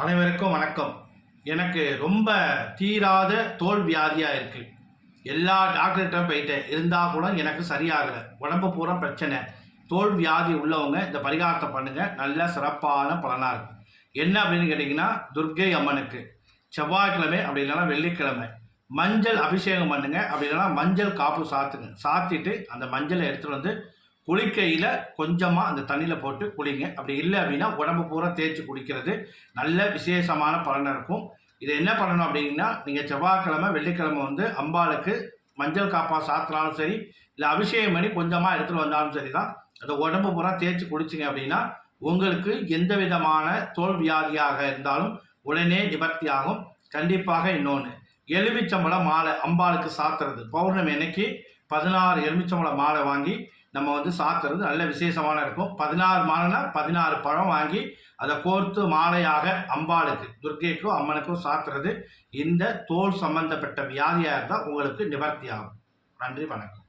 அனைவருக்கும் வணக்கம். எனக்கு ரொம்ப தீராத தோல் வியாதியாக இருக்குது. எல்லா டாக்டர்கிட்டும் போயிட்டேன், இருந்தால் கூட எனக்கு சரியாகலை. உடம்பு பூரா பிரச்சனை. தோல் வியாதி உள்ளவங்க இந்த பரிகாரத்தை பண்ணுங்கள், நல்ல சிறப்பான பலனாக இருக்கும். என்ன அப்படின்னு கேட்டிங்கன்னா, துர்க்கை அம்மனுக்கு செவ்வாய்க்கிழமை அப்படி இல்லைன்னா வெள்ளிக்கிழமை மஞ்சள் அபிஷேகம் பண்ணுங்க. அப்படி இல்லைன்னா மஞ்சள் காப்பு சாத்துங்க. சாத்திட்டு அந்த மஞ்சளை எடுத்துகிட்டு வந்து குளிக்கையில் கொஞ்சமாக அந்த தண்ணியில் போட்டு குளிங்க. அப்படி இல்லை அப்படின்னா உடம்பு பூரா தேய்ச்சி குடிக்கிறது நல்ல விசேஷமான பலன் இருக்கும். இதை என்ன பண்ணணும் அப்படின்னா, நீங்கள் செவ்வாய்க்கிழமை வெள்ளிக்கிழமை வந்து அம்பாளுக்கு மஞ்சள் காப்பா சாத்தினாலும் சரி, இல்லை அபிஷேகம் பண்ணி கொஞ்சமாக எடுத்துகிட்டு வந்தாலும் சரி தான், அந்த உடம்பு பூரா தேய்ச்சி குடிச்சிங்க அப்படின்னா உங்களுக்கு எந்த விதமான தோல் வியாதியாக இருந்தாலும் உடனே நிவர்த்தி ஆகும். கண்டிப்பாக இன்னொன்று, எலுமிச்சம்பழம் மாலை அம்பாளுக்கு சாத்துறது பௌர்ணமி அன்னைக்கு 16 எலுமிச்சம்பழம் மாலை வாங்கி நம்ம வந்து சாத்துறது நல்ல விசேஷமான இருக்கும். 16 மாலைனா 16 பழம் வாங்கி அதை கோர்த்து மாலையாக அம்பாளுக்கு துர்க்கைக்கும் அம்மனுக்கும் சாத்துறது இந்த தோல் சம்பந்தப்பட்ட வியாதியாக இருந்தால் உங்களுக்கு நிவர்த்தி ஆகும். நன்றி, வணக்கம்.